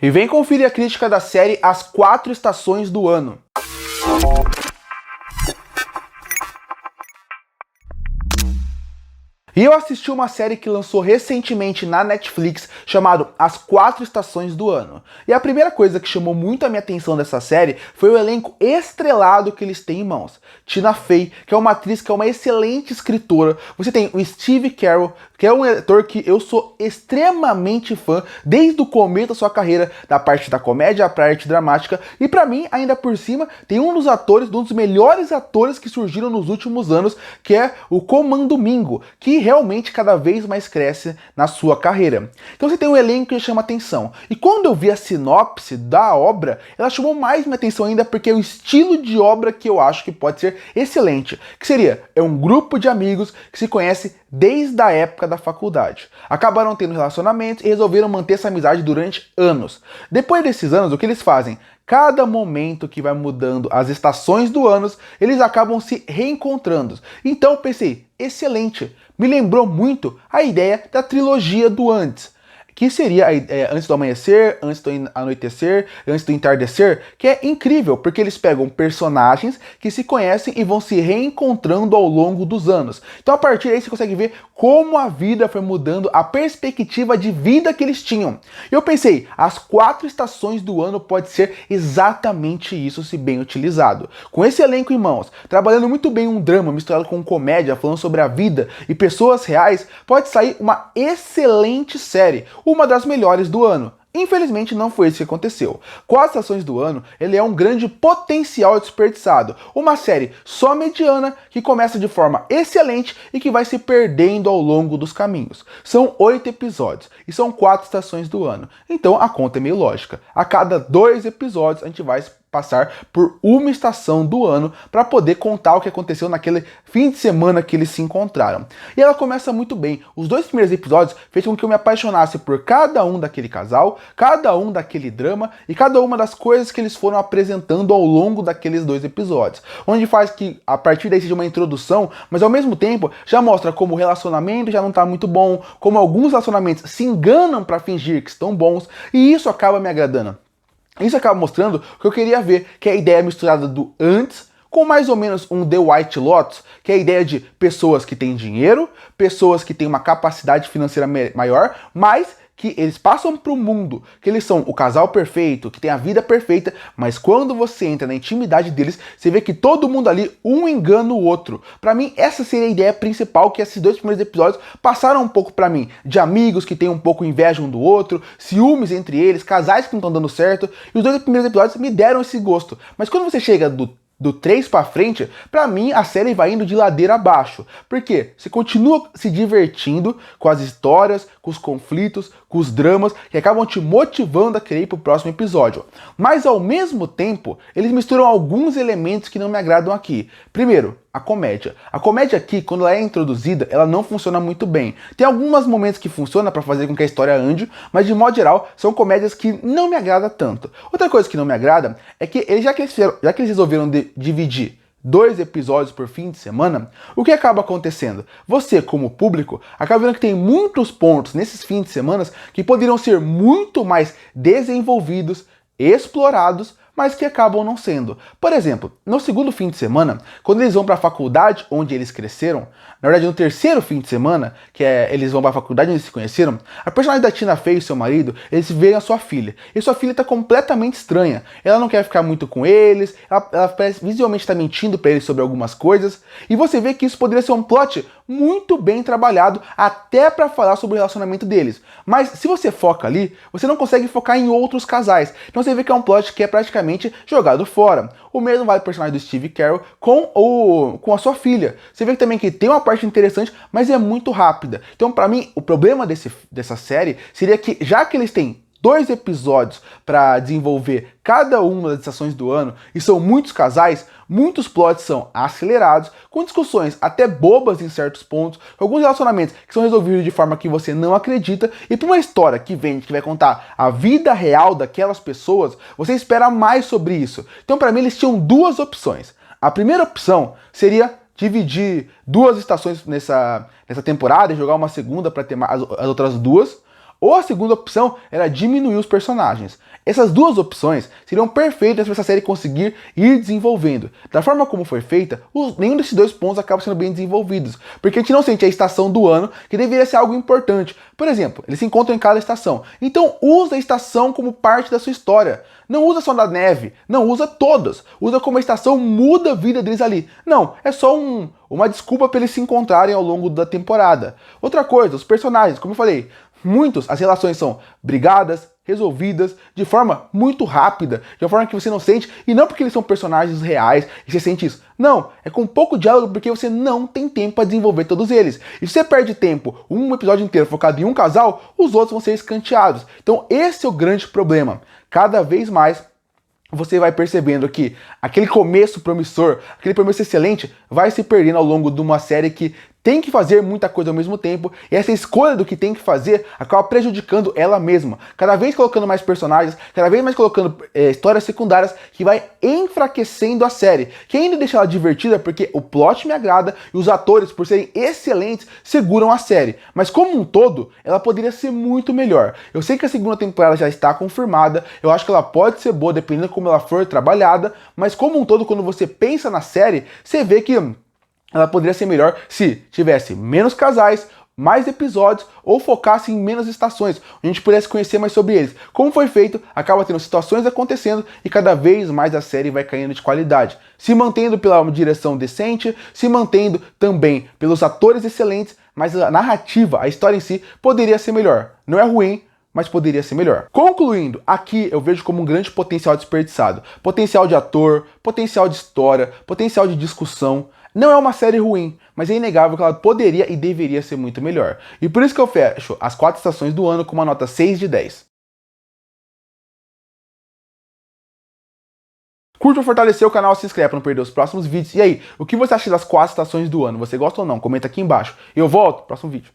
E vem conferir a crítica da série As 4 Estações do Ano. E eu assisti uma série que lançou recentemente na Netflix, chamado As 4 Estações do Ano. E a primeira coisa que chamou muito a minha atenção dessa série foi o elenco estrelado que eles têm em mãos. Tina Fey, que é uma atriz que é uma excelente escritora. Você tem o Steve Carell, que é um ator que eu sou extremamente fã desde o começo da sua carreira, da parte da comédia pra arte dramática. E pra mim, ainda por cima, tem um dos melhores atores que surgiram nos últimos anos, que é o Colman Domingo, que realmente cada vez mais cresce na sua carreira. Então você tem um elenco que chama atenção. E quando eu vi a sinopse da obra, ela chamou mais minha atenção ainda porque é o estilo de obra que eu acho que pode ser excelente. Que seria, é um grupo de amigos que se conhece desde a época da faculdade. Acabaram tendo relacionamentos e resolveram manter essa amizade durante anos. Depois desses anos, o que eles fazem? Cada momento que vai mudando as estações do ano, eles acabam se reencontrando. Então eu pensei, excelente. Me lembrou muito a ideia da trilogia do Antes, que seria Antes do Amanhecer, Antes do Anoitecer, Antes do Entardecer, que é incrível, porque eles pegam personagens que se conhecem e vão se reencontrando ao longo dos anos. Então a partir daí você consegue ver como a vida foi mudando, a perspectiva de vida que eles tinham. E eu pensei, as 4 estações do ano pode ser exatamente isso, se bem utilizado. Com esse elenco em mãos, trabalhando muito bem um drama misturado com comédia, falando sobre a vida e pessoas reais, pode sair uma excelente série, uma das melhores do ano. Infelizmente não foi isso que aconteceu. 4 Estações do Ano, ele é um grande potencial desperdiçado. Uma série só mediana que começa de forma excelente e que vai se perdendo ao longo dos caminhos. São 8 episódios e são 4 estações do ano. Então a conta é meio lógica. A cada 2 episódios a gente vai passar por uma estação do ano para poder contar o que aconteceu naquele fim de semana que eles se encontraram. E ela começa muito bem. Os 2 primeiros episódios fez com que eu me apaixonasse por cada um daquele casal, cada um daquele drama e cada uma das coisas que eles foram apresentando ao longo daqueles 2 episódios. Onde faz que a partir daí seja uma introdução, mas ao mesmo tempo já mostra como o relacionamento já não está muito bom, como alguns relacionamentos se enganam para fingir que estão bons, e isso acaba me agradando. Isso acaba mostrando o que eu queria ver, que é a ideia misturada do antes, com mais ou menos um The White Lotus, que é a ideia de pessoas que têm dinheiro, pessoas que têm uma capacidade financeira maior, mas que eles passam para o mundo, que eles são o casal perfeito, que tem a vida perfeita, mas quando você entra na intimidade deles, você vê que todo mundo ali, um engana o outro. Para mim, essa seria a ideia principal que esses 2 primeiros episódios passaram um pouco para mim, de amigos que têm um pouco inveja um do outro, ciúmes entre eles, casais que não estão dando certo, e os 2 primeiros episódios me deram esse gosto. Mas quando você chega do 3 pra frente, pra mim a série vai indo de ladeira abaixo. Por quê? Você continua se divertindo com as histórias, com os conflitos, com os dramas, que acabam te motivando a querer ir pro próximo episódio. Mas ao mesmo tempo, eles misturam alguns elementos que não me agradam aqui. Primeiro, a comédia. A comédia aqui, quando ela é introduzida, ela não funciona muito bem. Tem alguns momentos que funcionam para fazer com que a história ande, mas de modo geral, são comédias que não me agradam tanto. Outra coisa que não me agrada é que já que eles resolveram dividir 2 episódios por fim de semana, o que acaba acontecendo? Você, como público, acaba vendo que tem muitos pontos nesses fins de semana que poderiam ser muito mais desenvolvidos, explorados, mas que acabam não sendo. Por exemplo, no segundo fim de semana, quando eles vão para a faculdade onde eles cresceram, na verdade no terceiro fim de semana, que é eles vão para a faculdade onde eles se conheceram, a personagem da Tina Fey e seu marido, eles veem a sua filha. E sua filha está completamente estranha. Ela não quer ficar muito com eles, ela parece visivelmente estar mentindo para eles sobre algumas coisas, e você vê que isso poderia ser um plot muito bem trabalhado, até para falar sobre o relacionamento deles. Mas se você foca ali, você não consegue focar em outros casais. Então você vê que é um plot que é praticamente jogado fora. O mesmo vale o personagem do Steve Carell com a sua filha. Você vê também que tem uma parte interessante, mas é muito rápida. Então, para mim, o problema dessa série seria que, já que eles têm 2 episódios para desenvolver cada uma das estações do ano, e são muitos casais, muitos plots são acelerados, com discussões até bobas em certos pontos, alguns relacionamentos que são resolvidos de forma que você não acredita, e para uma história que vai contar a vida real daquelas pessoas, você espera mais sobre isso. Então, para mim, eles tinham 2 opções. A primeira opção seria dividir 2 estações nessa temporada e jogar uma segunda para ter as outras 2. Ou a segunda opção era diminuir os personagens. Essas duas opções seriam perfeitas para essa série conseguir ir desenvolvendo. Da forma como foi feita, nenhum desses dois pontos acaba sendo bem desenvolvidos, porque a gente não sente a estação do ano, que deveria ser algo importante. Por exemplo, eles se encontram em cada estação, então usa a estação como parte da sua história. Não usa só da neve, não, usa todas. Usa como a estação muda a vida deles ali. Não, é só uma desculpa para eles se encontrarem ao longo da temporada. Outra coisa, os personagens, como eu falei, as relações são brigadas, resolvidas de forma muito rápida, de uma forma que você não sente, e não porque eles são personagens reais e você sente isso. Não, é com pouco diálogo porque você não tem tempo para desenvolver todos eles. E se você perde tempo, um episódio inteiro focado em um casal, os outros vão ser escanteados. Então esse é o grande problema. Cada vez mais você vai percebendo que aquele começo promissor, aquele começo excelente, vai se perdendo ao longo de uma série que tem que fazer muita coisa ao mesmo tempo, e essa escolha do que tem que fazer acaba prejudicando ela mesma. Cada vez colocando mais personagens, cada vez mais colocando histórias secundárias, que vai enfraquecendo a série, que ainda deixa ela divertida porque o plot me agrada e os atores, por serem excelentes, seguram a série. Mas como um todo, ela poderia ser muito melhor. Eu sei que a segunda temporada já está confirmada, eu acho que ela pode ser boa dependendo de como ela for trabalhada, mas como um todo, quando você pensa na série, você vê que ela poderia ser melhor se tivesse menos casais, mais episódios ou focasse em menos estações, onde a gente pudesse conhecer mais sobre eles. Como foi feito, acaba tendo situações acontecendo e cada vez mais a série vai caindo de qualidade, se mantendo pela direção decente, se mantendo também pelos atores excelentes, mas a narrativa, a história em si, poderia ser melhor. Não é ruim, mas poderia ser melhor. Concluindo, aqui eu vejo como um grande potencial desperdiçado. Potencial de ator, potencial de história, potencial de discussão. Não é uma série ruim, mas é inegável que ela poderia e deveria ser muito melhor. E por isso que eu fecho as 4 estações do ano com uma nota 6 de 10. Curta ou fortalecer o canal, se inscreve para não perder os próximos vídeos. E aí, o que você acha das 4 estações do ano? Você gosta ou não? Comenta aqui embaixo. Eu volto no próximo vídeo.